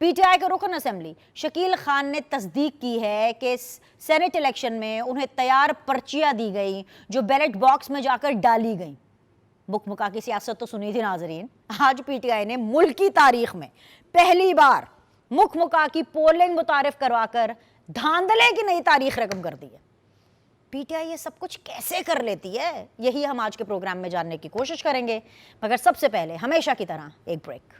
پی T آئی کے رکن assembly Shakeel Khan نے تصدیق کی ہے کہ سینٹ الیکشن میں انہیں تیار پرچیاں دی گئیں جو بیلٹ باکس میں جا کر ڈالی گئیں۔ مکھ مکا کی سیاست تو سنی تھی ناظرین، آج پی ٹی آئی نے ملک کی تاریخ میں پہلی بار مکھ مکا کی پولنگ متعارف کروا کر دھاندلے کی نئی تاریخ رقم کر دی ہے۔ پی ٹی آئی یہ سب کچھ کیسے کر لیتی ہے، یہی ہم آج کے پروگرام میں جاننے کی کوشش کریں گے، مگر سب سے پہلے ہمیشہ کی طرح ایک بریک۔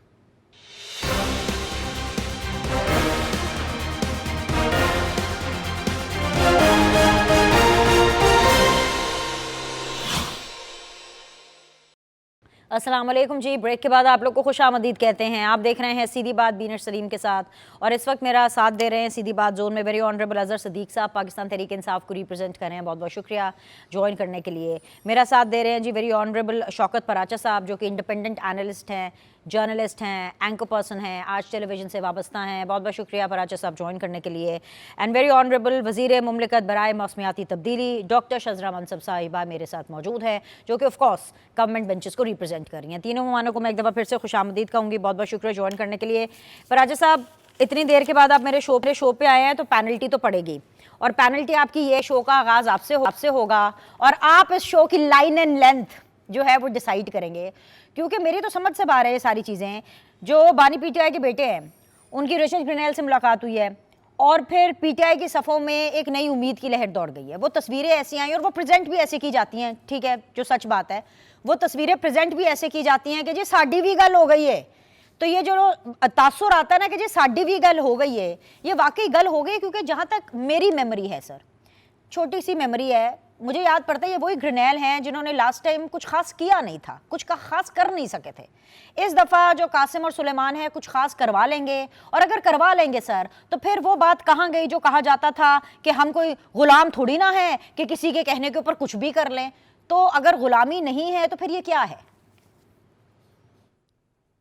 السلام علیکم جی، بریک کے بعد آپ لوگ کو خوش آمدید کہتے ہیں۔ آپ دیکھ رہے ہیں سیدھی بات بینر سلیم کے ساتھ، اور اس وقت میرا ساتھ دے رہے ہیں سیدھی بات زون میں ویری آنریبل اظہر صدیق صاحب، پاکستان تحریک انصاف کو ریپرزینٹ کر رہے ہیں۔ بہت بہت شکریہ جوائن کرنے کے لیے۔ میرا ساتھ دے رہے ہیں جی ویری آنریبل شوکت پراچا صاحب، جو کہ انڈیپینڈنٹ اینالسٹ ہیں، جرنلسٹ ہیں، اینکر پرسن ہیں، آج ٹیلی ویژن سے وابستہ ہیں۔ بہت بہت شکریہ پراچا صاحب جوائن کرنے کے لیے۔ اینڈ ویری آنریبل وزیر مملکت برائے موسمیاتی تبدیلی ڈاکٹر شزرا منصب صاحبہ میرے ساتھ موجود ہے، جو کہ آف کورس گورنمنٹ بینچز کو ریپرزینٹ کر رہی ہیں۔ تینوں مہمانوں کو میں ایک دفعہ پھر سے خوش آمدید کہوں گی، بہت بہت شکریہ جوائن کرنے کے لیے۔ پراچا صاحب، اتنی دیر کے بعد آپ میرے شو پہ آئے ہیں تو پینلٹی تو پڑے گی، اور پینلٹی آپ کی یہ شو کا آغاز آپ سے ہوگا، اور آپ اس شو کی لائن اینڈ لینتھ جو ہے وہ ڈیسائیڈ کریں گے، کیونکہ میری تو سمجھ سے باہر ہے یہ ساری چیزیں۔ جو بانی پی ٹی آئی کے بیٹے ہیں ان کی رچرڈ گرینیل سے ملاقات ہوئی ہے، اور پھر پی ٹی آئی کی صفوں میں ایک نئی امید کی لہر دوڑ گئی ہے۔ وہ تصویریں ایسی آئیں اور وہ پریزنٹ بھی ایسی کی جاتی ہیں، ٹھیک ہے، جو سچ بات ہے، وہ تصویریں پریزنٹ بھی ایسے کی جاتی ہیں کہ جی ساڈی بھی گل ہو گئی ہے۔ تو یہ جو تاثر آتا ہے نا کہ جی ساڈی بھی گل ہو گئی ہے، یہ واقعی گل ہو گئی، کیونکہ جہاں تک میری میموری ہے سر، چھوٹی سی میموری ہے، مجھے یاد پڑتا ہے یہ وہی گرینیل ہیں جنہوں نے لاسٹ ٹائم کچھ خاص کیا نہیں تھا، کچھ کا خاص کر نہیں سکے تھے۔ اس دفعہ جو قاسم اور سلیمان ہے کچھ خاص کروا لیں گے، اور اگر کروا لیں گے سر تو پھر وہ بات کہاں گئی جو کہا جاتا تھا کہ ہم کوئی غلام تھوڑی نہ ہے کہ کسی کے کہنے کے اوپر کچھ بھی کر لیں۔ تو اگر غلامی نہیں ہے تو پھر یہ کیا ہے؟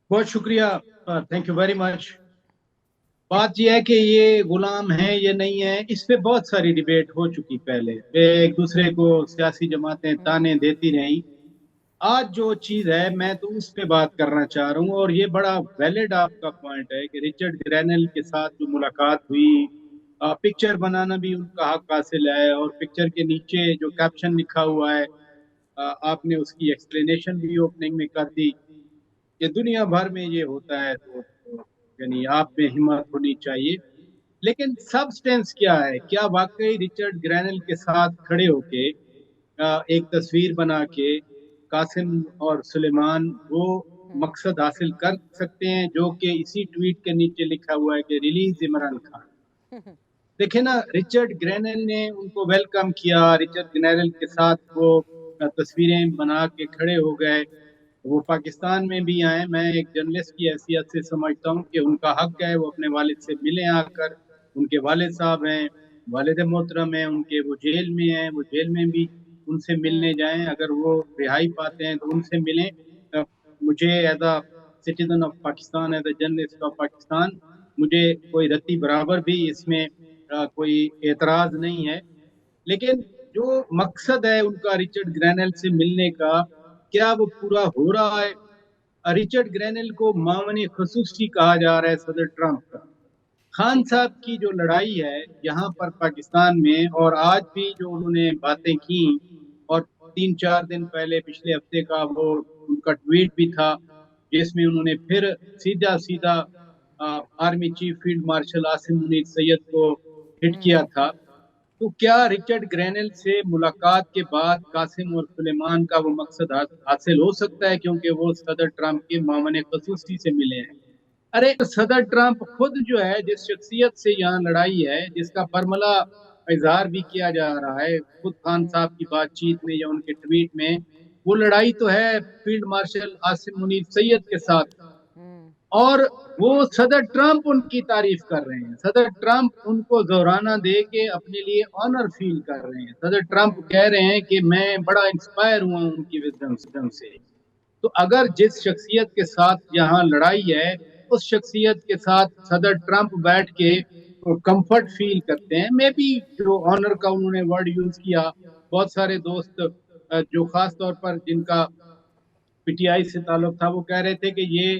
بہت شکریہ، تھینک یو ویری مچ۔ بات یہ ہے کہ یہ غلام ہیں یہ نہیں ہے، اس پہ بہت ساری ڈیبیٹ ہو چکی پہلے، ایک دوسرے کو سیاسی جماعتیں تانے دیتی رہیں۔ آج جو چیز ہے میں تو اس پہ بات کرنا چاہ رہا ہوں، اور یہ بڑا ویلڈ آپ کا پوائنٹ ہے کہ رچرڈ گرینل کے ساتھ جو ملاقات ہوئی، پکچر بنانا بھی ان کا حق حاصل ہے، اور پکچر کے نیچے جو کیپشن لکھا ہوا ہے آپ نے اس کی ایکسپلینیشن بھی اوپننگ میں کر دی کہ دنیا بھر میں یہ ہوتا ہے، تو یعنی آپ میں ہمت ہونی چاہیے۔ لیکن سبسٹینس کیا ہے؟ کیا واقعی رچرڈ گرینل کے ساتھ کھڑے ہو کے ایک تصویر بنا کے قاسم اور سلیمان وہ مقصد حاصل کر سکتے ہیں جو کہ اسی ٹویٹ کے نیچے لکھا ہوا ہے کہ ریلیز عمران خان؟ دیکھیں نا، رچرڈ گرینل نے ان کو ویلکم کیا، رچرڈ گرینل کے ساتھ وہ تصویریں بنا کے کھڑے ہو گئے، وہ پاکستان میں بھی آئے۔ میں ایک جرنلسٹ کی حیثیت سے سمجھتا ہوں کہ ان کا حق ہے وہ اپنے والد سے ملیں آ کر، ان کے والد صاحب ہیں، والد محترم ہیں ان کے، وہ جیل میں ہیں، وہ جیل میں بھی ان سے ملنے جائیں، اگر وہ رہائی پاتے ہیں تو ان سے ملیں۔ مجھے as a citizen of Pakistan, as a journalist of Pakistan, مجھے کوئی رتی برابر بھی اس میں کوئی اعتراض نہیں ہے۔ لیکن جو مقصد ہے ان کا رچرڈ گرینل سے ملنے کا، کیا وہ پورا ہو رہا ہے؟ رچرڈ گرینل کو معاون خصوصی کہا جا رہا ہے صدر ٹرمپ کا۔ خان صاحب کی جو لڑائی ہے یہاں پر پاکستان میں، اور آج بھی جو انہوں نے باتیں کی، اور 3-4 دن پہلے پچھلے ہفتے کا وہ ان کا ٹویٹ بھی تھا جس میں انہوں نے پھر سیدھا army chief field marshal Asim Munir Syed کو ہٹ کیا تھا۔ تو کیا رچرڈ گرینل سے ملاقات کے بعد قاسم اور سلیمان کا وہ مقصد حاصل ہو سکتا ہے، کیونکہ وہ صدر ٹرمپ کے معاون خصوصی سے ملے ہیں؟ ارے صدر ٹرمپ خود جو ہے جس شخصیت سے یہاں لڑائی ہے، جس کا برملا اظہار بھی کیا جا رہا ہے خود خان صاحب کی بات چیت میں یا ان کے ٹویٹ میں، وہ لڑائی تو ہے فیلڈ مارشل عاصم منیر سید کے ساتھ، اور وہ صدر ٹرمپ ان کی تعریف کر رہے ہیں۔ صدر ٹرمپ ان کو زہرانہ دے کے اپنے لیے آنر فیل کر رہے ہیں۔ صدر ٹرمپ کہہ رہے ہیں کہ میں بڑا انسپائر ہوا ہوں ان کی وزڈم سے۔ تو اگر جس شخصیت کے ساتھ یہاں لڑائی ہے اس شخصیت کے ساتھ صدر ٹرمپ بیٹھ کے کمفرٹ فیل کرتے ہیں، میں بھی جو آنر کا انہوں نے ورڈ یوز کیا، بہت سارے دوست جو خاص طور پر جن کا پی ٹی آئی سے تعلق تھا وہ کہہ رہے تھے کہ یہ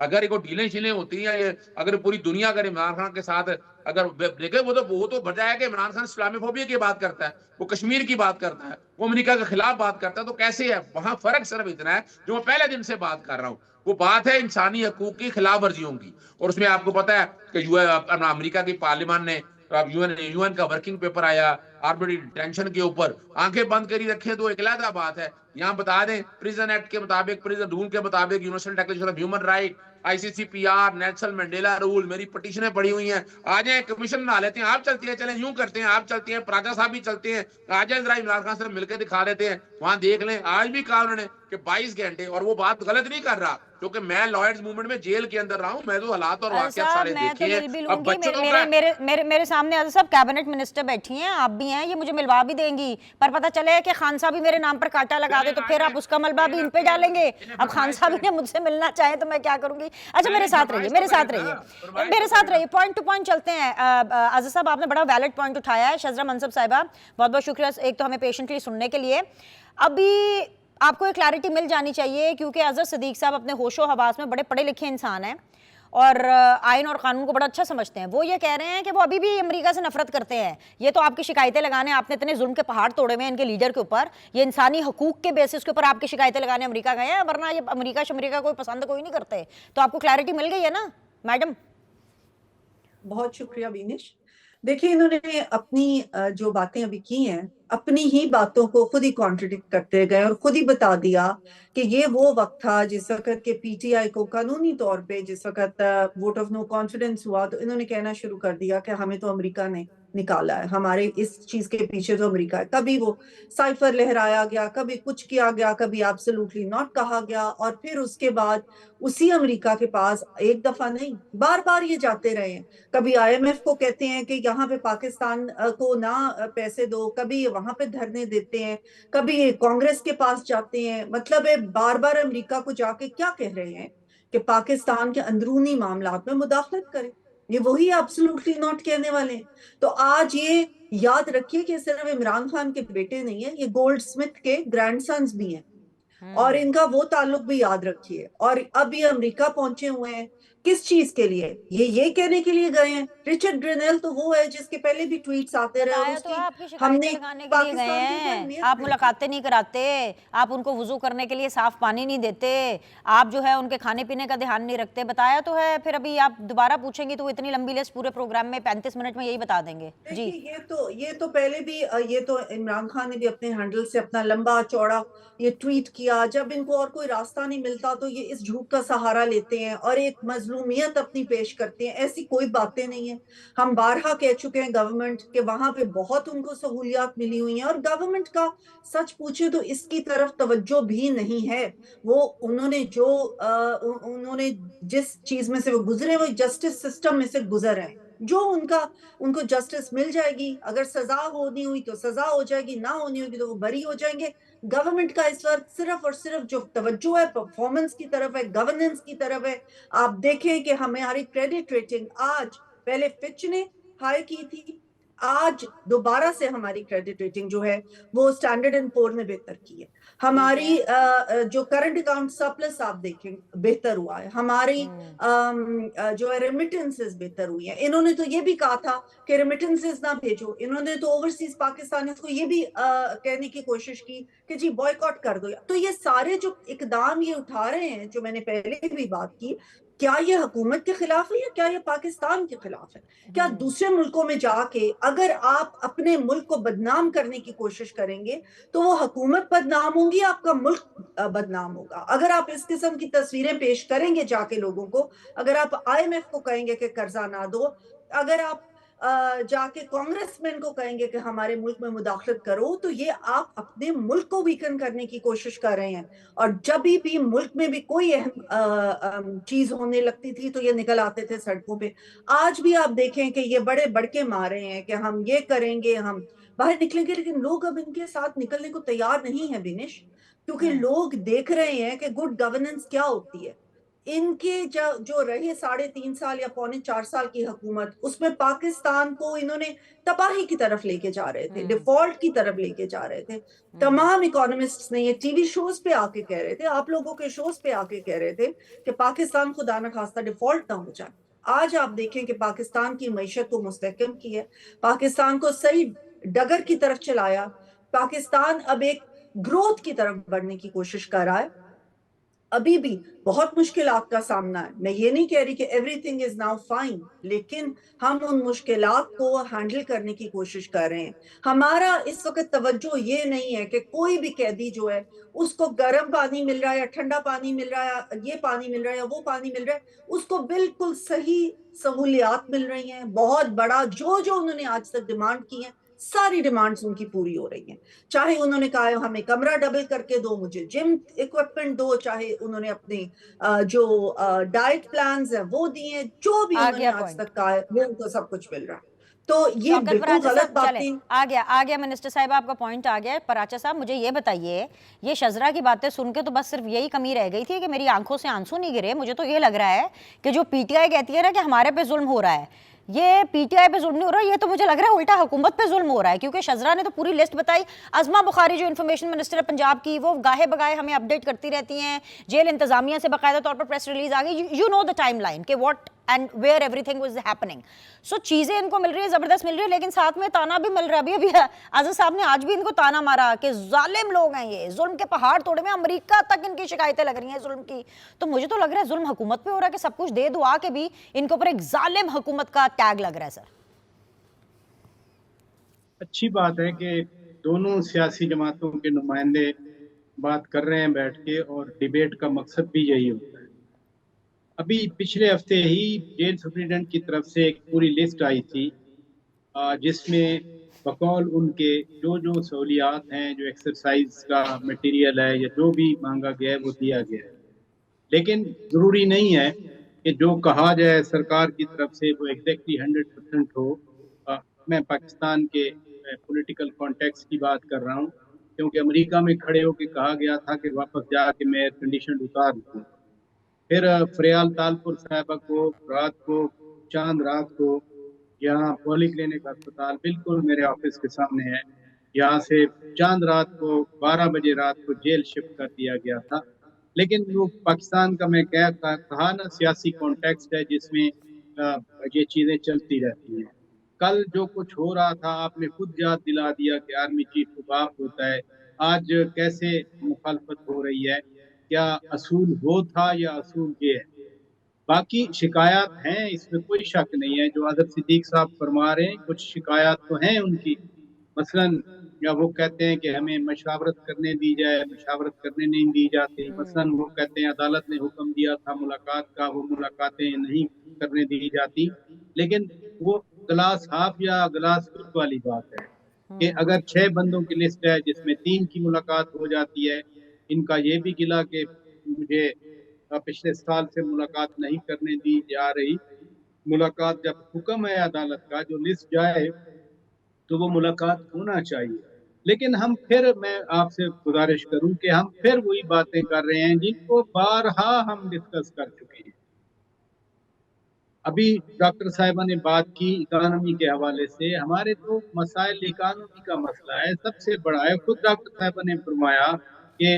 اگر یہ ڈھیلیں شیلیں ہوتی ہیں، اگر پوری دنیا اگر عمران خان کے ساتھ اگر دیکھیں، وہ تو بجائے کہ عمران خان اسلامی فوبیا کی بات کرتا ہے، وہ کشمیر کی بات کرتا ہے، وہ امریکہ کے خلاف بات کرتا ہے، تو کیسے ہے؟ وہاں فرق صرف اتنا ہے جو میں پہلے دن سے بات کر رہا ہوں، وہ بات ہے انسانی حقوق کی خلاف ورزیوں کی. اور اس میں آپ کو پتا ہے کہ امریکہ کی پارلیمان نے یو این کا ورکنگ پیپر آیا آربیٹری ڈیٹینشن کے اوپر، آنکھیں بند کری رکھیں تو ایک علیحدہ بات ہے. یہاں بتا دیں پریزن ایکٹ کے مطابق، پریزن رول کے مطابق، universal declaration of human right, I C C P R, Nelson Mandela rule, میری پٹیشنیں پڑی ہوئی ہیں. آ جائیں کمیشن بنا لیتے ہیں، آپ چلتی ہیں، چلیں یوں کرتے ہیں، آپ چلتی ہیں، پراجا صاحب بھی چلتے ہیں، آ جائیں ذرا عمران خان سے مل کے دکھا دیتے ہیں، وہاں دیکھ لیں. آج بھی کہا انہوں نے کہ 22 گھنٹے، اور وہ بات غلط نہیں کر رہا کیونکہ میں لائرز موومنٹ میں جیل کے اندر رہا ہوں، میں تو حالات اور واقعات صاحب سارے میں تو دیکھے ہیں. مل بھی اب لوں گی، بچوں کا میرے سامنے عزیز صاحب کیبنٹ منسٹر بیٹھی ہیں، آپ بھی ہیں، یہ مجھے ملوا بھی دیں گی، پر پتہ چلے کہ خان صاحب بھی میرے نام پر کانٹا لگا دے تو پھر آپ اس کا ملبہ بھی ان پہ ڈالیں گے. اب خان صاحب نے مجھ سے ملنا چاہے تو میں کیا کروں گی. اچھا میرے ساتھ رہیے پوائنٹ ٹو پوائنٹ چلتے ہیں. عزیز صاحب آپ نے بڑا ویلڈ پوائنٹ اٹھایا ہے. شذرا منصب صاحبہ بہت بہت شکریہ ایک تو ہمیں پیشنٹلی سننے کے لیے. ابھی آپ کو ایک کلیئرٹی مل جانی چاہیے کیونکہ اظہر صدیق صاحب اپنے ہوش و حواس میں بڑے پڑھے لکھے انسان ہیں اور آئین اور قانون کو بڑا اچھا سمجھتے ہیں. وہ یہ کہہ رہے ہیں کہ وہ ابھی بھی امریکہ سے نفرت کرتے ہیں. یہ تو آپ کی شکایتیں لگانے، آپ نے اتنے ظلم کے پہاڑ توڑے ہوئے ہیں ان کے لیڈر کے اوپر، یہ انسانی حقوق کے بیسس کے اوپر آپ کی شکایتیں لگانے امریکہ گئے ہیں، ورنہ یہ امریکہ کوئی پسند کوئی نہیں کرتے. تو آپ کو کلیئرٹی مل گئی ہے نا میڈم؟ بہت شکریہ بینش. دیکھیں انہوں نے اپنی جو باتیں ابھی کی ہیں اپنی ہی باتوں کو خود ہی کانٹرڈکٹ کرتے گئے اور خود ہی بتا دیا کہ یہ وہ وقت تھا جس وقت کہ پی ٹی آئی کو قانونی طور پہ جس وقت ووٹ آف نو کانفیڈنس ہوا تو انہوں نے کہنا شروع کر دیا کہ ہمیں تو امریکہ نے نکالا ہے، ہمارے اس چیز کے پیچھے تو امریکہ ہے. کبھی وہ سائفر لہرایا گیا، کبھی کچھ کیا گیا، کبھی ایبسولوٹلی ناٹ کہا گیا، اور پھر اس کے بعد اسی امریکہ کے پاس ایک دفعہ نہیں بار بار یہ جاتے رہے ہیں. کبھی آئی ایم ایف کو کہتے ہیں کہ یہاں پہ پاکستان کو نہ پیسے دو، کبھی وہاں پہ دھرنے دیتے ہیں، کبھی کانگریس کے پاس جاتے ہیں. مطلب بار بار امریکہ کو جا کے کیا کہہ رہے ہیں کہ پاکستان کے اندرونی معاملات میں مداخلت کرے. یہ وہی ایبسولوٹلی ناٹ کہنے والے ہیں. تو آج یہ یاد رکھیے کہ صرف عمران خان کے بیٹے نہیں ہیں، یہ گولڈ سمتھ کے گرینڈ سنز بھی ہیں، اور ان کا وہ تعلق بھی یاد رکھیے. اور اب یہ امریکہ پہنچے ہوئے ہیں کس چیز کے لیے؟ یہ کہنے کے لیے گئے ہیں. رچرڈ گرینل تو وہ ہے جس کے پہلے بھی ٹویٹس آتے رہے اور بتایا اس تو کی آپ کی ہم شکایتیں نے لگانے کے لیے گئے پاکستان کی کوئی ہیں، اہمیت آپ نہیں. ملاقاتیں نہیں کراتے، آپ ان کو وضو کرنے کے لیے صاف پانی نہیں دیتے، آپ جو ہے ان کے کھانے پینے کا دھیان نہیں رکھتے. بتایا تو ہے. پھر ابھی آپ دوبارہ پوچھیں گی تو اتنی لمبی لسٹ پورے پروگرام میں 35 منٹ میں یہی بتا دیں گے. جی یہ تو پہلے بھی یہ تو عمران خان نے بھی اپنے ہینڈل سے اپنا لمبا چوڑا یہ ٹویٹ کیا. جب ان کو اور کوئی راستہ نہیں ملتا تو یہ اس جھوٹ کا سہارا لیتے ہیں اور ایک مظلومیت اپنی پیش کرتے ہیں. ایسی کوئی باتیں نہیں ہیں. ہم بارہا کہہ چکے ہیں گورنمنٹ کہ وہاں پہ بہت ان کو سہولیات ملی ہوئی ہیں، اور گورنمنٹ کا سچ پوچھے تو اس کی طرف توجہ بھی نہیں ہے. وہ انہوں نے جس چیز میں سے وہ گزرے وہ جسٹس سسٹم میں سے گزر ہیں. جو ان کو جسٹس مل جائے گی، اگر سزا ہونی ہوئی تو سزا ہو جائے گی، نہ ہونی ہوگی تو وہ بری ہو جائیں گے. گورنمنٹ کا اس وقت صرف اور صرف جو توجہ ہے پرفارمنس کی طرف ہے، گورننس کی طرف ہے. آپ دیکھیں کہ ہماری کریڈٹ ریٹنگ آج، پہلے فچ نے ہائی کی تھی، آج دوبارہ سے ہماری کریڈٹ ریٹنگ جو ہے وہ اسٹینڈرڈ اینڈ پور نے بہتر کی ہے. ہماری جو کرنٹ اکاؤنٹ سرپلس آپ دیکھیں بہتر ہوا ہے. ہماری جو ہے ریمیٹنسز بہتر ہوئی ہیں. انہوں نے تو یہ بھی کہا تھا کہ ریمیٹنسز نہ بھیجو. انہوں نے تو اوورسیز پاکستانیوں کو یہ بھی کہنے کی کوشش کی کہ جی بوائیکاٹ کر دو. تو یہ سارے جو اقدام یہ اٹھا رہے ہیں، جو میں نے پہلے بھی بات کی، کیا یہ حکومت کے خلاف ہے یا کیا یہ پاکستان کے خلاف ہے؟ کیا دوسرے ملکوں میں جا کے اگر آپ اپنے ملک کو بدنام کرنے کی کوشش کریں گے تو وہ حکومت بدنام ہوگی، آپ کا ملک بدنام ہوگا. اگر آپ اس قسم کی تصویریں پیش کریں گے جا کے لوگوں کو، اگر آپ آئی ایم ایف کو کہیں گے کہ قرضہ نہ دو، اگر آپ جا کے کانگریس مین کو کہیں گے کہ ہمارے ملک میں مداخلت کرو، تو یہ آپ اپنے ملک کو ویکن کرنے کی کوشش کر رہے ہیں. اور جب بھی ملک میں بھی کوئی اہم چیز ہونے لگتی تھی تو یہ نکل آتے تھے سڑکوں پہ. آج بھی آپ دیکھیں کہ یہ بڑے بڑکے مارے ہیں کہ ہم یہ کریں گے، ہم باہر نکلیں گے، لیکن لوگ اب ان کے ساتھ نکلنے کو تیار نہیں ہیں بینش، کیونکہ لوگ دیکھ رہے ہیں کہ گڈ گورننس کیا ہوتی ہے. ان کے جو رہے 3.5 سال یا 3.25 سال کی حکومت، اس میں پاکستان کو انہوں نے تباہی کی طرف لے کے جا رہے تھے، ڈیفالٹ کی طرف لے کے جا رہے تھے. تمام اکانومسٹس نے یہ ٹی وی شوز پہ آ کے کہہ رہے تھے، آپ لوگوں کے شوز پہ آ کے کہہ رہے تھے کہ پاکستان خدا نہ خواستہ ڈیفالٹ نہ ہو جائے. آج آپ دیکھیں کہ پاکستان کی معیشت کو مستحکم کی ہے، پاکستان کو صحیح ڈگر کی طرف چلایا، پاکستان اب ایک گروتھ کی طرف بڑھنے کی کوشش کر رہا ہے. ابھی بھی بہت مشکلات کا سامنا ہے، میں یہ نہیں کہہ رہی کہ everything is now fine, لیکن ہم ان مشکلات کو ہینڈل کرنے کی کوشش کر رہے ہیں. ہمارا اس وقت توجہ یہ نہیں ہے کہ کوئی بھی قیدی جو ہے اس کو گرم پانی مل رہا ہے یا ٹھنڈا پانی مل رہا ہے، یہ پانی مل رہا ہے یا وہ پانی مل رہا ہے، اس کو بالکل صحیح سہولیات مل رہی ہیں. بہت بڑا جو انہوں نے آج تک ڈیمانڈ کی ہیں، ساری ڈیمانڈز ان کی پوری ہو رہی ہیں. چاہے انہوں نے کہا ہمیں کمرہ ڈبل کر کے دو، مجھے جم ایکوپمنٹ دو، چاہے انہوں نے اپنے جو ڈائٹ پلانز ہیں وہ دیے، جو بھی انہوں نے آج تک کہا ہے وہ ان کو سب کچھ مل رہا ہے. تو یہ بالکل غلط باتیں. آ گیا منسٹر صاحب، آپ کا پوائنٹ آ گیا. پراچا صاحب مجھے یہ بتائیے، یہ شزرا کی باتیں سن کے تو بس صرف یہی کمی رہ گئی تھی کہ میری آنکھوں سے آنسو نہیں گرے. مجھے تو یہ لگ رہا ہے کہ جو پی ٹی آئی کہتی ہے نا کہ ہمارے پہ ظلم ہو رہا ہے، یہ پی ٹی آئی پہ ظلم نہیں ہو رہا، یہ تو مجھے لگ رہا ہے الٹا حکومت پہ ظلم ہو رہا ہے. کیونکہ شزرا نے تو پوری لسٹ بتائی. عظمہ بخاری جو انفارمیشن منسٹر ہے پنجاب کی، وہ گاہے بگاہے ہمیں اپڈیٹ کرتی رہتی ہیں. جیل انتظامیہ سے باقاعدہ طور پر پریس ریلیز آ گئی. You know the timeline کہ what and where everything was happening. So چیزیں ان کو مل رہی ہیں، زبردست مل رہی ہے، لیکن ساتھ میں تانا بھی مل رہا ہے. ابھی اعظم صاحب نے آج بھی ان کو تانا مارا کہ ظالم لوگ ہیں، یہ ظلم کے پہاڑ توڑے میں، امریکہ تک ان کی شکایتیں لگ رہی ہیں ظلم کی. تو مجھے تو لگ رہا ہے ظلم حکومت پہ ہو رہا ہے کہ سب کچھ دے دعا کے بھی ان کے اوپر ایک ظالم حکومت کا ٹیگ لگ رہا ہے. سر اچھی بات ہے کہ دونوں سیاسی جماعتوں کے نمائندے بات کر رہے ہیں بیٹھ کے، اور ڈیبیٹ کا مقصد بھی یہی ہوتا ہے. ابھی پچھلے ہفتے ہی جیل سپرنٹینڈنٹ کی طرف سے ایک پوری لسٹ آئی تھی جس میں بقول ان کے جو سہولیات ہیں، جو ایکسرسائز کا مٹیریل ہے یا جو بھی مانگا گیا ہے وہ دیا گیا ہے. لیکن ضروری نہیں ہے کہ جو کہا جائے سرکار کی طرف سے وہ ایگزیکٹلی 100% ہو. میں پاکستان کے پولیٹیکل کانٹیکس کی بات کر رہا ہوں، کیونکہ امریکہ میں کھڑے ہو کے کہا گیا تھا کہ واپس جا کے میں ایئر کنڈیشن اتار دوں. پھر فریال تالپور صاحبہ کو رات کو چاند رات کو یہاں پولی کلینک ہسپتال بالکل میرے آفس کے سامنے ہے، یہاں سے چاند رات کو 12 بجے رات کو جیل شفٹ کر دیا گیا تھا. لیکن وہ پاکستان کا میں کہا نا سیاسی کانٹیکسٹ ہے جس میں یہ چیزیں چلتی رہتی ہیں. کل جو کچھ ہو رہا تھا آپ نے خود یاد دلا دیا کہ آرمی چیف کو باپ ہوتا ہے. آج کیسے مخالفت ہو رہی ہے، کیا اصول وہ تھا یا اصول یہ ہے؟ باقی شکایات ہیں، اس میں کوئی شک نہیں ہے. جو حضرت صدیق صاحب فرما رہے ہیں کچھ شکایات تو ہیں ان کی. مثلا یا وہ کہتے ہیں کہ ہمیں مشاورت کرنے دی جائے، مشاورت کرنے نہیں دی جاتی. مثلا وہ کہتے ہیں عدالت نے حکم دیا تھا ملاقات کا، وہ ملاقاتیں نہیں کرنے دی جاتی. لیکن وہ گلاس ہاف یا گلاس فل والی بات ہے کہ اگر 6 بندوں کی لسٹ ہے جس میں 3 کی ملاقات ہو جاتی ہے. ان کا یہ بھی گلا کہ مجھے پچھلے سال سے ملاقات نہیں کرنے دی جا رہی. ملاقات جب حکم ہے عدالت کا، جو لسٹ جائے تو وہ ملاقات ہونا چاہیے. لیکن ہم پھر میں آپ سے گزارش کروں کہ ہم پھر وہی باتیں کر رہے ہیں جن کو بارہا ہم ڈسکس کر چکے ہیں. ابھی ڈاکٹر صاحبہ نے بات کی اکانومی کے حوالے سے. ہمارے تو مسائل اکانومی کا مسئلہ ہے، سب سے بڑا ہے. خود ڈاکٹر صاحبہ نے فرمایا کہ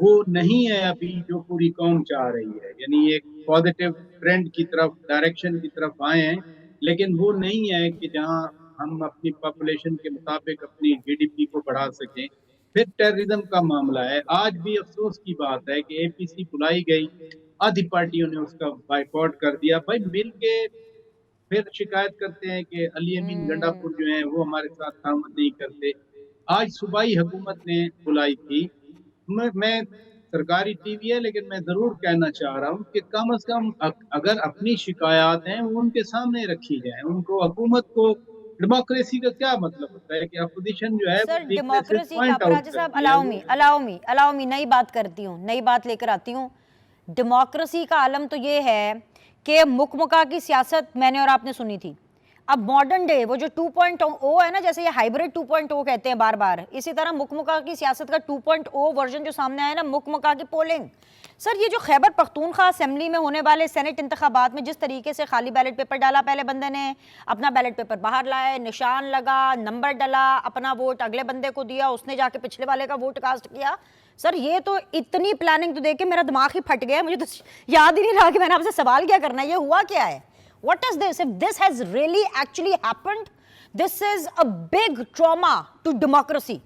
وہ نہیں ہے ابھی جو پوری قوم چاہ رہی ہے، یعنی ایک پازیٹیو ٹرینڈ کی طرف، ڈائریکشن کی طرف آئے ہیں، لیکن وہ نہیں ہے کہ جہاں ہم اپنی پاپولیشن کے مطابق اپنی جی ڈی پی کو بڑھا سکیں. پھر ٹیررزم کا معاملہ ہے. آج بھی افسوس کی بات ہے کہ اے پی سی بلائی گئی، آدھی پارٹیوں نے اس کا بائیکاٹ کر دیا. بھائی مل کے پھر شکایت کرتے ہیں کہ علی امین گنڈا پور جو ہیں وہ ہمارے ساتھ تعاون نہیں کرتے. آج صوبائی حکومت نے بلائی تھی. میں سرکاری ٹی وی ہے لیکن میں ضرور کہنا چاہ رہا ہوں کہ کم از کم اگر اپنی شکایات ہیں وہ ان کے سامنے رکھی جائیں. ان کو حکومت کو ڈیموکریسی کا کیا مطلب ہوتا ہے کہ اپوزیشن جو ہے سر ڈیموکریسی کا پراچا صاحب الاؤ می نئی بات کرتی ہوں، نئی بات لے کر آتی ہوں. ڈیموکریسی کا عالم تو یہ ہے کہ مکمکا کی سیاست میں نے اور آپ نے سنی تھی. اب ماڈرن ڈے وہ جو 2.0 ہے نا, جیسے یہ ہائبریڈ 2.0 کہتے ہیں بار بار, اسی طرح مکمکا کی سیاست کا 2.0 ورژن جو سامنے آیا نا, مکمکا کی پولنگ. سر یہ جو خیبر پختونخوا اسمبلی میں ہونے والے سینٹ انتخابات میں جس طریقے سے خالی بیلٹ پیپر ڈالا, پہلے بندے نے اپنا بیلٹ پیپر باہر لائے, نشان لگا, نمبر ڈلا, اپنا ووٹ اگلے بندے کو دیا, اس نے جا کے پچھلے والے کا ووٹ کاسٹ کیا. سر یہ تو اتنی پلاننگ تو دیکھ کے میرا دماغ ہی پھٹ گیا, مجھے تو یاد ہی نہیں رہا کہ میں نے آپ سے سوال کیا کرنا ہے. یہ ہوا کیا ہے؟ What is this? If this has really actually happened, this is a big trauma to democracy.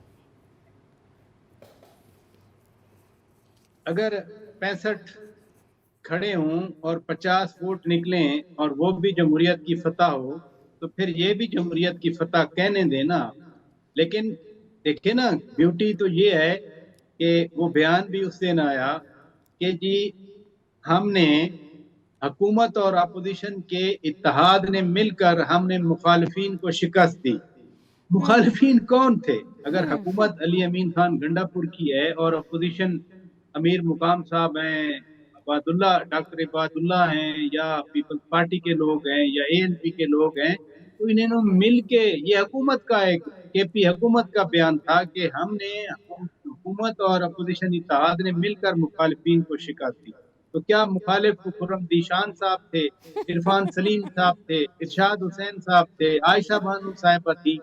اگر 65 کھڑے ہوں اور 50 ووٹ نکلیں اور وہ بھی جمہوریت کی فتح ہو, تو پھر یہ بھی جمہوریت کی فتح کہنے دینا. لیکن دیکھیں نا, بیوٹی تو یہ ہے کہ وہ بیان بھی اس دن آیا کہ جی ہم نے حکومت اور اپوزیشن کے اتحاد نے مل کر ہم نے مخالفین کو شکست دی. مخالفین کون تھے؟ اگر حکومت علی امین خان گنڈا پور کی ہے اور اپوزیشن امیر مقام صاحب ہیں, ڈاکٹر عباد اللہ ہیں, یا پیپلز پارٹی کے لوگ ہیں, یا اے این پی کے لوگ ہیں, تو انہوں نے مل کے, یہ حکومت کا ایک کے پی حکومت کا بیان تھا کہ ہم نے حکومت اور اپوزیشن اتحاد نے مل کر مخالفین کو شکست دی. تو کیا مخالف خرم دیشان صاحب تھے, عرفان سلیم صاحب تھے, ارشاد حسین صاحب تھے, عائشہ بانو صاحبہ تھی.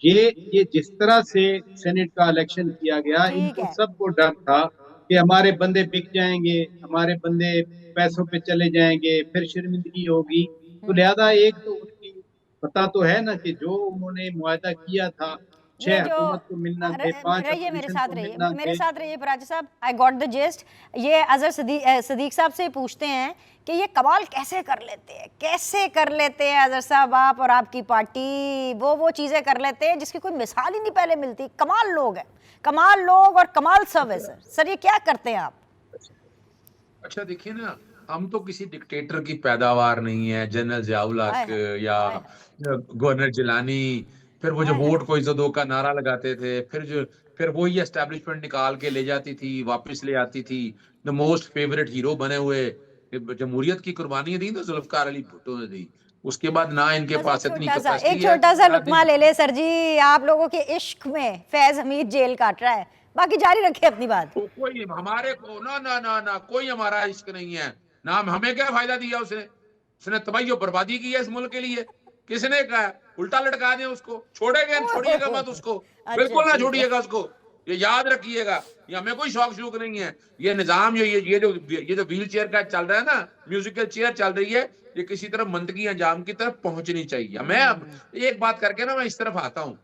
یہ جس طرح سے سینٹ کا الیکشن کیا گیا, ان کو سب کو ڈر تھا کہ ہمارے بندے بک جائیں گے, ہمارے بندے پیسوں پہ چلے جائیں گے, پھر شرمندگی ہوگی. تو لہذا ایک تو ان کی پتہ تو ہے نا کہ جو انہوں نے معاہدہ کیا تھا, 6 حکومت کو ملنا تھے, 5 میرے ساتھ رہیے پراجا صاحب. I got the just. یہ اظہر صدیق صاحب سے پوچھتے ہیں کہ یہ کمال کیسے کر لیتے ہیں اظہر صاحب, آپ اور آپ کی پارٹی وہ چیزیں کر لیتے ہیں جس کی کوئی مثال ہی نہیں پہلے ملتی. کمال لوگ ہیں, کمال لوگ اور کمال سروس. سر یہ کیا کرتے ہیں آپ؟ اچھا دیکھیے نا, ہم تو کسی ڈکٹیٹر کی پیداوار نہیں ہے, جنرل ضیاء الحق یا گورنر جیلانی, پھر وہ جو ووٹ کو عزت دو کا نعرہ لگاتے تھے, پھر وہی اسٹیبلشمنٹ نکال کے لے جاتی تھی, واپس لے آتی تھی. دا موسٹ فیوریٹ ہیرو بنے ہوئے, جمہوریت کی قربانی دی تو ذوالفقار علی بھٹو نے دی. اس کے بعد نہ ان کے پاس اتنی کیپیسٹی ہے. ایک چھوٹا سا لقمہ لے لے سر جی, آپ لوگوں کے عشق میں فیض حمید جیل کاٹ رہا ہے, باقی جاری رکھے اپنی بات. کوئی ہمارے کو نہ کوئی ہمارا عشق نہیں ہے. نہ ہمیں کیا فائدہ دیا اس نے تباہی و بربادی کی ہے اس ملک کے لیے. کس نے کہا؟ الٹا لٹکا دیں اس کو, چھوڑیے گا مت اس کو, بالکل نہ چھوڑیے گا اس کو. یہ یاد رکھیے گا, یہ ہمیں کوئی شوق نہیں ہے. یہ نظام یہ جو ویل چیئر کا چل رہا ہے نا, میوزیکل چیئر چل رہی ہے, یہ کسی طرح منطقی انجام کی طرف پہنچنی چاہیے. میں اب ایک بات کر کے نا میں اس طرف آتا ہوں.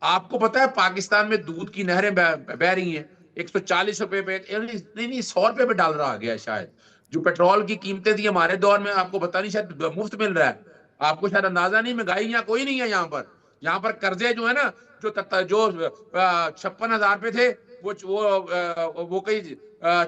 آپ کو پتا ہے پاکستان میں دودھ کی نہریں بہ رہی ہیں 140 روپے پہ, نہیں 100 روپے پہ ڈال رہا آ گیا ہے شاید. جو پیٹرول کی قیمتیں تھی ہمارے دور میں, آپ کو پتا نہیں شاید مفت مل رہا ہے. آپ کو شاید اندازہ نہیں, مہنگائی یہاں کوئی نہیں ہے. یہاں پر قرضے جو ہے نا, جو 56,000 پہ تھے, وہ کئی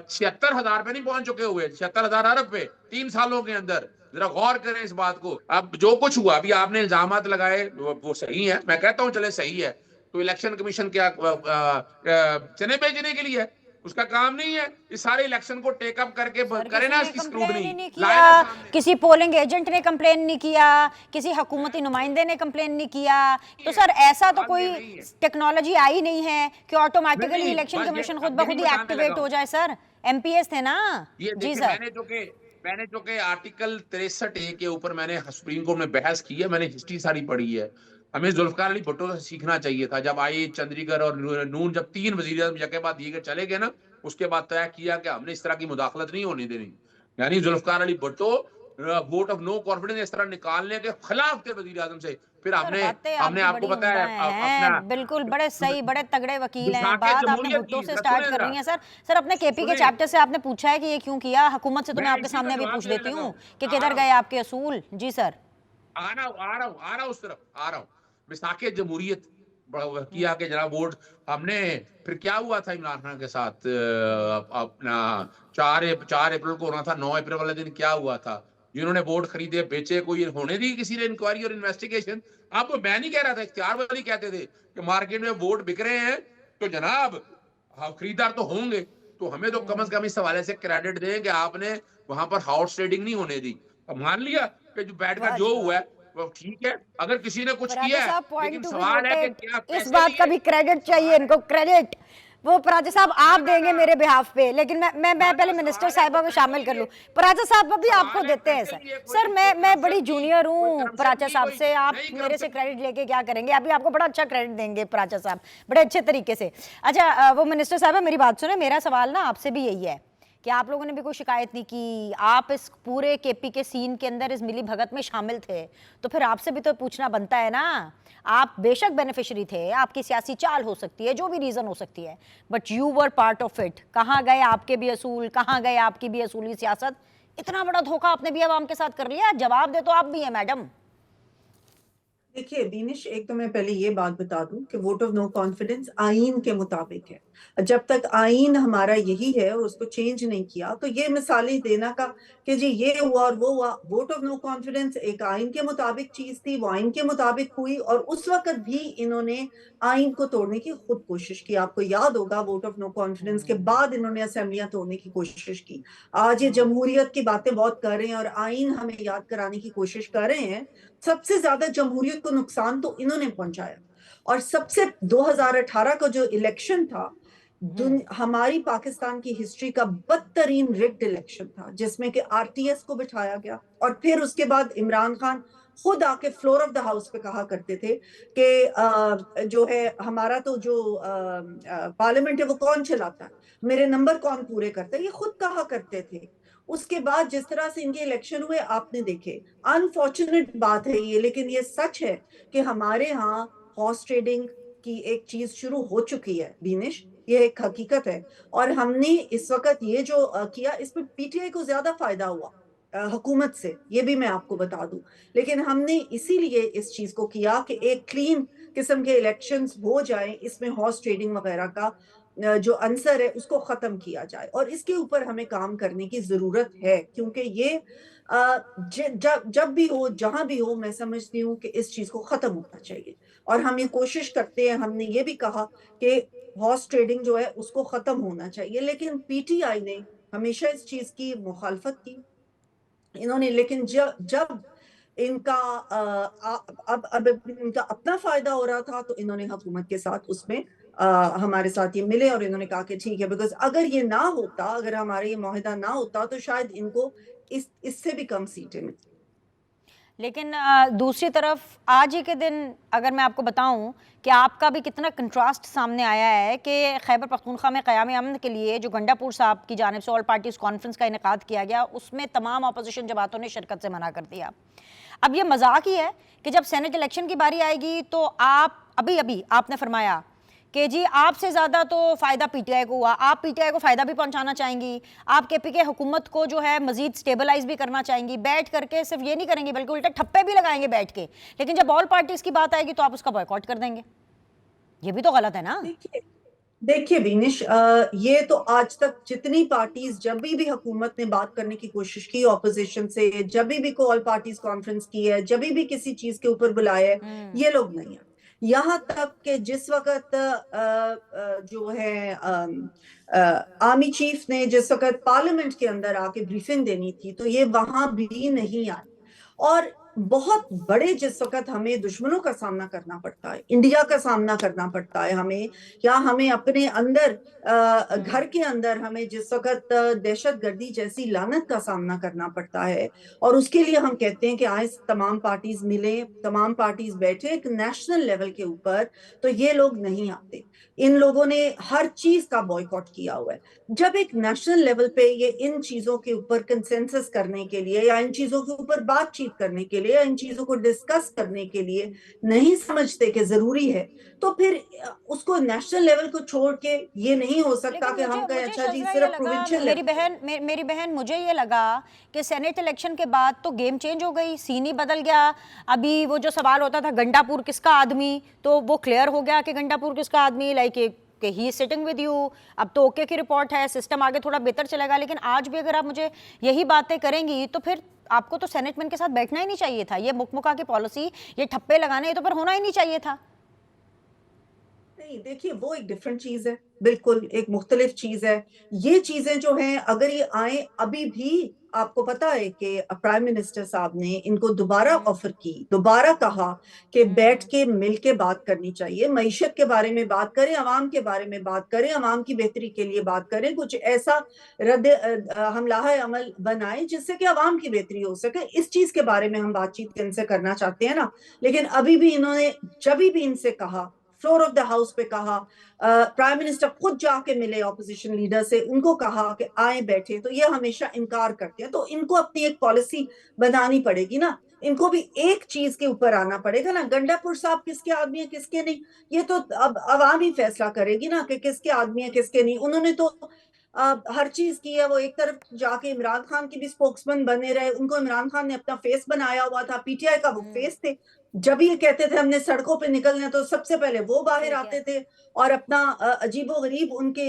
76,000 پہ نہیں پہنچ چکے ہوئے, 76,000 ارب پہ 3 سالوں کے اندر. ذرا غور کریں اس بات کو. اب جو کچھ ہوا, ابھی آپ نے الزامات لگائے, وہ صحیح ہے, میں کہتا ہوں چلے صحیح ہے. تو الیکشن کمیشن کیا چنے بیچنے کے لیے ہے؟ اس کا کام نہیں ہے. اس سارے الیکشن کو ٹیک اپ کر کے کرے نا اس کی اسکروٹنی. کسی پولنگ ایجنٹ نے کمپلین نہیں کیا, کسی حکومتی نمائندے نے کمپلین نہیں کیا. تو سر ایسا تو کوئی ٹیکنالوجی آئی نہیں ہے کہ آٹومیٹکلی الیکشن کمیشن خود بخود ہی ایکٹیویٹ ہو جائے. سر ایم پی ایس تھے نا جی سر. میں نے جو کہ آرٹیکل 63A کے اوپر میں نے سپریم کورٹ میں بحث کی ہے, میں نے ہسٹری ساری پڑھی ہے. ہمیں ذوالفقار علی بھٹو سے سیکھنا چاہیے تھا. جب آئی چندری گڑھ اور نون, جب 3 وزیر اعظم یکے بعد دیے چلے گئے نا, اس کے بعد طے کیا کہ ہم نے اس طرح کی مداخلت نہیں ہونے دینی. یعنی Zulfikar Ali Bhutto vote of no confidence اس طرح نکالنے کے خلاف تھے وزیر اعظم سے. پھر ہم نے آپ کو پتا ہے بالکل بڑے صحیح بڑے تگڑے وکیل ہیں. بات آپ نے بھٹو سے سٹارٹ کر رہی ہیں. سر اپنے کے پی کے چیپٹر سے آپ نے پوچھا ہے کہ یہ کیوں کیا, حکومت سے تو میں آپ کے سامنے بھی پوچھ دیتی ہوں کہ کدھر گئے آپ کے اصول. جی سر آ رہا ہوں اس طرف آ رہا ہوں. مساق جمہوریت کیا کہ جناب ووٹ ہم نے, پھر کیا ہوا تھا عمران خان کے ساتھ اپنا 4 اپریل کو ہونا تھا, 9 اپریل والے دن کیا ہوا تھا, جنہوں نے ووٹ خریدے بیچے, کوئی ہونے دی کسی نے انکوائری اور انویسٹیگیشن. آپ کو میں نہیں کہہ رہا تھا, اختیار والی کہتے تھے کہ مارکیٹ میں ووٹ بک رہے ہیں تو جناب خریدار تو ہوں گے, تو ہمیں تو کم از کم اس حوالے سے کریڈٹ دیں کہ آپ نے وہاں پر ہاؤس ٹریڈنگ نہیں ہونے دی. اب مان لیا کہ جو بیٹھ کر جو ہوا ہے ٹھیک ہے اگر کسی نے کچھ پراجا کیا ہے, صاحب پوائنٹ لیکن ٹو بی سوال ہے کہ نوٹڈ, کیا اس پیسے بات کا لیے, بھی کریڈٹ چاہیے ان کو, کریڈٹ وہ پراجا صاحب آپ دیں گے میرے بہاف پہ, لیکن میں پہلے منسٹر صاحبہ کو شامل کر لوں. پراجا صاحب بھی آپ کو دیتے ہیں سر میں بڑی جونیئر ہوں پراجا صاحب سے, آپ میرے سے کریڈٹ لے کے کیا کریں گے, ابھی آپ کو بڑا اچھا کریڈٹ دیں گے پراجا صاحب بڑے اچھے طریقے سے. اچھا وہ منسٹر صاحبہ میری بات سنیں, میرا سوال نا آپ سے بھی یہی ہے کہ آپ لوگوں نے بھی کوئی شکایت نہیں کی, آپ اس پورے کے پی کے سین کے اندر اس ملی بھگت میں شامل تھے, تو پھر آپ سے بھی تو پوچھنا بنتا ہے نا. آپ بے شک بینیفیشری تھے, آپ کی سیاسی چال ہو سکتی ہے, جو بھی ریزن ہو سکتی ہے, but you were part of it. کہاں گئے آپ کے بھی اصول, کہاں گئے آپ کی بھی اصولی سیاست؟ اتنا بڑا دھوکہ آپ نے بھی عوام کے ساتھ کر لیا, جواب دے تو آپ بھی ہیں میڈم. دیکھیے بینش, ایک تو میں پہلے یہ بات بتا دوں کہ ووٹ آف نو کانفیڈنس آئین کے مطابق ہے. جب تک آئین ہمارا یہی ہے اور اس کو چینج نہیں کیا, تو یہ مثالیں دینا کا کہ جی یہ ہوا اور وہ ہوا, ووٹ آف نو کانفیڈنس ایک آئین کے مطابق چیز تھی, وہ آئین کے مطابق ہوئی, اور اس وقت بھی انہوں نے آئین کو توڑنے کی خود کوشش کی. آپ کو یاد ہوگا ووٹ آف نو کانفیڈنس کے بعد انہوں نے اسمبلیاں توڑنے کی کوشش کی. آج یہ جمہوریت کی باتیں بہت کر رہے ہیں اور آئین ہمیں یاد کرانے کی کوشش کر رہے ہیں. سب سے زیادہ جمہوریت کو نقصان تو انہوں نے پہنچایا, اور سب سے 2018 کا جو الیکشن تھا ہماری پاکستان کی ہسٹری کا بدترین ریگڈ الیکشن تھا, جس میں کہ آر ٹی ایس کو بٹھایا گیا, اور پھر اس کے بعد عمران خان خود آ کے فلور آف دا ہاؤس پہ کہا کرتے تھے کہ جو ہے ہمارا تو جو پارلیمنٹ ہے وہ کون چلاتا ہے, میرے نمبر کون پورے کرتا ہے, یہ خود کہا کرتے تھے. اس کے بعد جس طرح سے ان کے الیکشن ہوئے آپ نے دیکھے, انفارچونیٹ بات ہے یہ, لیکن یہ سچ ہے کہ ہمارے ہاں ہارس ٹریڈنگ کی ایک چیز شروع ہو چکی ہے بینش, یہ ایک حقیقت ہے. اور ہم نے اس وقت یہ جو کیا, اس میں پی ٹی آئی کو زیادہ فائدہ ہوا حکومت سے, یہ بھی میں آپ کو بتا دوں, لیکن ہم نے اسی لیے اس چیز کو کیا کہ ایک کلین قسم کے الیکشنز ہو جائیں, اس میں ہارس ٹریڈنگ وغیرہ کا جو عنصر ہے اس کو ختم کیا جائے, اور اس کے اوپر ہمیں کام کرنے کی ضرورت ہے, کیونکہ یہ جب بھی ہو جہاں بھی ہو, میں سمجھتی ہوں کہ اس چیز کو ختم ہونا چاہیے. اور ہم یہ کوشش کرتے ہیں, ہم نے یہ بھی کہا کہ ہارس ٹریڈنگ جو ہے اس کو ختم ہونا چاہیے, لیکن پی ٹی آئی نے ہمیشہ اس چیز کی مخالفت کی انہوں نے. لیکن جب ان کا اب ان کا اپنا فائدہ ہو رہا تھا, تو انہوں نے حکومت کے ساتھ اس میں ہمارے ساتھ یہ ملے, اور انہوں نے کہا کہ ٹھیک ہے, بیکاز اگر یہ نہ ہوتا, اگر ہمارا یہ معاہدہ نہ ہوتا, تو شاید ان کو اس سے بھی کم سیٹیں ملتی. لیکن دوسری طرف آج ہی کے دن اگر میں آپ کو بتاؤں کہ آپ کا بھی کتنا کنٹراسٹ سامنے آیا ہے کہ خیبر پختونخوا میں قیام امن کے لیے جو گنڈا پور صاحب کی جانب سے آل پارٹیز کانفرنس کا انعقاد کیا گیا, اس میں تمام اپوزیشن جماعتوں نے شرکت سے منع کر دیا. اب یہ مذاق ہی ہے کہ جب سینٹ الیکشن کی باری آئے گی تو آپ ابھی آپ نے فرمایا کہ جی آپ سے زیادہ تو فائدہ پی ٹی آئی کو ہوا, آپ پی ٹی آئی کو فائدہ بھی پہنچانا چاہیں گی, آپ کے پی کے حکومت کو جو ہے مزید سٹیبلائز بھی کرنا چاہیں گی, بیٹھ کر کے صرف یہ نہیں کریں گی بلکہ الٹا ٹھپے بھی لگائیں گے بیٹھ کے, لیکن جب آل پارٹیز کی بات آئے گی تو آپ اس کا بائیکاٹ کر دیں گے. یہ بھی تو غلط ہے نا. دیکھیے بینش, یہ تو آج تک جتنی پارٹیز جب بھی حکومت نے بات کرنے کی کوشش کی اپوزیشن سے, جب بھی کو آل پارٹیز کانفرنس کی ہے, جب بھی کسی چیز کے اوپر بلایا ہے, یہ لوگ نہیں ہیں. یہاں تک کہ جس وقت جو ہے آرمی چیف نے جس وقت پارلیمنٹ کے اندر آ کے بریفنگ دینی تھی, تو یہ وہاں بھی نہیں آئی. اور بہت بڑے جس وقت ہمیں دشمنوں کا سامنا کرنا پڑتا ہے, انڈیا کا سامنا کرنا پڑتا ہے ہمیں, یا ہمیں اپنے اندر گھر کے اندر ہمیں جس وقت دہشت گردی جیسی لعنت کا سامنا کرنا پڑتا ہے, اور اس کے لیے ہم کہتے ہیں کہ آئے تمام پارٹیز ملیں, تمام پارٹیز بیٹھے ایک نیشنل لیول کے اوپر, تو یہ لوگ نہیں آتے. ان لوگوں نے ہر چیز کا بائیکاٹ کیا ہوا ہے. جب ایک نیشنل لیول پہ یہ ان چیزوں کے اوپر کنسنسس کرنے کے لیے, یا ان چیزوں کے اوپر بات چیت کرنے کے لیے, یا ان چیزوں کو ڈسکس کرنے کے لیے نہیں سمجھتے کہ ضروری ہے, تو پھر اس کو نیشنل لیول کو چھوڑ کے یہ نہیں ہو سکتا کہ ہم کہیں اچھا جی صرف پروونشل لیول. میری بہن مجھے یہ لگا کہ سینٹ الیکشن کے بعد تو گیم چینج ہو گئی, سین ہی بدل گیا. ابھی وہ جو سوال ہوتا تھا گنڈا پور کس کا آدمی, تو وہ کلیئر ہو گیا کہ گنڈا پور کس کا آدمی, لائک کہ ہی از سٹنگ ود یو. اب تو اوکے کی رپورٹ ہے, سسٹم آگے تھوڑا بہتر چلے گا. لیکن آج بھی اگر آپ مجھے یہی باتیں کریں گی تو پھر آپ کو تو سینٹ مین کے ساتھ بیٹھنا ہی نہیں چاہیے تھا. یہ مکمکا کی پالیسی, یہ ٹھپے لگانے, یہ تو پھر ہونا ہی نہیں چاہیے تھا. نہیں دیکھیے, وہ ایک ڈیفرنٹ چیز ہے, بالکل ایک مختلف چیز ہے. یہ چیزیں جو ہیں اگر یہ آئیں ابھی بھی آپ کو پتا ہے کہ پرائم منسٹر صاحب نے ان کو دوبارہ آفر کی, دوبارہ کہا کہ بیٹھ کے مل کے بات کرنی چاہیے, معیشت کے بارے میں بات کریں, عوام کے بارے میں بات کریں, عوام کی بہتری کے لیے بات کریں, کچھ ایسا ہم لاہ عمل بنائیں جس سے کہ عوام کی بہتری ہو سکے. اس چیز کے بارے میں ہم بات چیت ان سے کرنا چاہتے ہیں نا. لیکن ابھی بھی انہوں نے جبھی بھی ان سے کہا, فلور آف دا ہاؤس پہ کہا, پرائم منسٹر خود جا کے ملے اپوزیشن لیڈر سے, ان کو کہا کہ آئیں بیٹھے, تو یہ ہمیشہ انکار کرتے ہیں. تو ان کو اپنی ایک پالیسی بنانی پڑے گی نا, ان کو بھی ایک چیز کے اوپر آنا پڑے گا نا. گنڈا پور صاحب کس کے آدمی ہیں کس کے نہیں, یہ تو اب عوام ہی فیصلہ کرے گی نا کہ کس کے آدمی ہیں کس کے نہیں. انہوں نے تو ہر چیز کی ہے, وہ ایک طرف جا کے عمران خان کی بھی اسپوکسمین بنے رہے, ان کو عمران خان نے اپنا فیس بنایا ہوا تھا, پی ٹی آئی کا وہ فیس تھے. جب یہ کہتے تھے ہم نے سڑکوں پہ نکلنا تو سب سے پہلے وہ باہر آتے تھے اور اپنا عجیب و غریب ان کے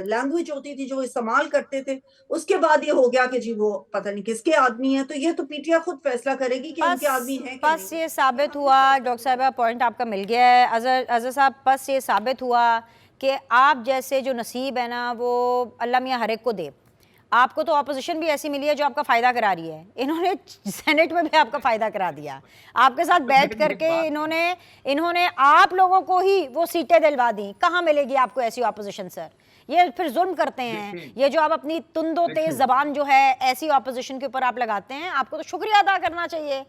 لینگویج ہوتی تھی جو استعمال کرتے تھے. اس کے بعد یہ ہو گیا کہ جی وہ پتہ نہیں کس کے آدمی ہیں. تو یہ تو پی ٹی آئی خود فیصلہ کرے گی کہ ان کے آدمی ہیں کہ بس یہ ثابت ہوا, ڈاکٹر صاحبہ پوائنٹ آپ کا مل گیا ہے اظہر صاحب, بس یہ ثابت ہوا کہ آپ جیسے جو نصیب ہے نا وہ اللہ میاں ہر ایک کو دے. آپ کو تو اپوزیشن بھی ایسی ملی ہے جو آپ کا فائدہ کرا رہی ہے, انہوں نے سینٹ میں بھی آپ کا فائدہ کرا دیا, آپ کے ساتھ بیٹھ کر کے انہوں نے آپ لوگوں کو ہی وہ سیٹیں دلوا دیں. کہاں ملے گی آپ کو ایسی اپوزیشن سر؟ یہ پھر ظلم کرتے ہیں. یہ جو آپ اپنی تند و تیز زبان جو ہے ایسی اپوزیشن کے اوپر آپ لگاتے ہیں, آپ کو تو شکریہ ادا کرنا چاہیے.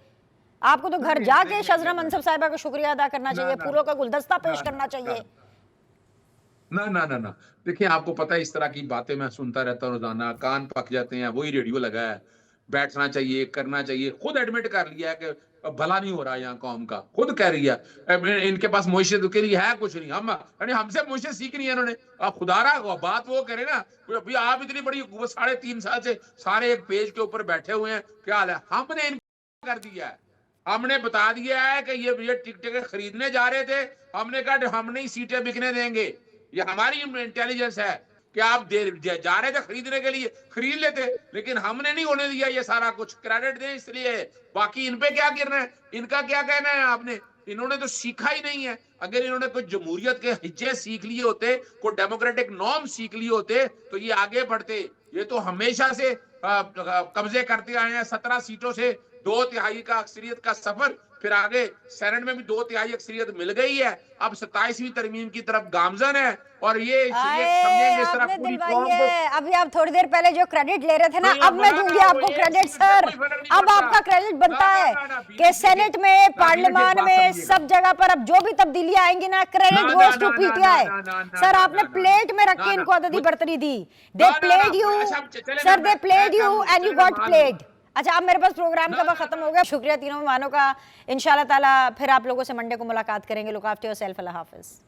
آپ کو تو گھر جا کے شذرا منصب صاحبہ کا شکریہ ادا کرنا چاہیے, پھولوں کا گلدستہ پیش کرنا چاہیے. نہ دیکھیں, آپ کو پتہ ہے اس طرح کی باتیں میں سنتا رہتا ہوں روزانہ, کان پک جاتے ہیں. وہی ریڈیو لگا ہے, بیٹھنا چاہیے, کرنا چاہیے. خود ایڈمٹ کر لیا ہے کہ بھلا نہیں ہو رہا یہاں قوم کا, خود کہہ رہی ہے ان کے پاس معیشت کے لیے ہے کچھ نہیں. ہم سے معیشت سیکھنی ہے انہوں نے. آپ خدا رہا بات وہ کرے نا, ابھی آپ اتنی بڑی 3.5 سال سے سارے ایک پیج کے اوپر بیٹھے ہوئے ہیں, کیا حال ہے؟ ہم نے ان کو کر دیا ہے, ہم نے بتا دیا ہے کہ یہ ٹکٹیں خریدنے جا رہے تھے, ہم نے کہا ہم نہیں سیٹیں بکنے دیں گے. یہ ہماری انٹیلیجنس ہے کہ آپ جا رہے تھے خریدنے کے لیے, خرید لیتے, لیکن ہم نے نہیں ہونے دیا یہ سارا کچھ. کریڈٹ دیں اس لیے, باقی ان پہ کیا کرنا ہے, ان کا کیا کہنا ہے آپ نے؟ انہوں نے تو سیکھا ہی نہیں ہے. اگر انہوں نے کوئی جمہوریت کے ہجے سیکھ لیے ہوتے, کوئی ڈیموکریٹک نارم سیکھ لیے ہوتے تو یہ آگے بڑھتے. یہ تو ہمیشہ سے قبضے کرتے آئے ہیں 17 سیٹوں سے 2/3 کا اکثریت کا سفر, پھر آگے سینٹ میں بھی 2/3 اکثریت مل گئی ہے. اب 27ویں ترمیم کی طرف گامزن ہے, اور یہ سمجھیں گے اس طرح پوری قوم کو. ابھی آپ تھوڑی دیر پہلے جو کریڈٹ لے رہے تھے نا, اب میں دوں گی آپ کو کریڈٹ سر. اب آپ کا کریڈٹ بنتا ہے کہ سینٹ میں, پارلیمان میں, سب جگہ پر اب جو بھی تبدیلیاں آئیں گی نا, credit goes to P T I. Sir آپ نے پلیٹ میں رکھ کے ان کو عددی برتری دی. They played you sir, they played you and you got played. اچھا, اب میرے پاس پروگرام کا وقت ختم ہو گیا. شکریہ تینوں مہمانوں کا. انشاءاللہ تعالیٰ پھر آپ لوگوں سے منڈے کو ملاقات کریں گے. Look after yourself. اللہ حافظ.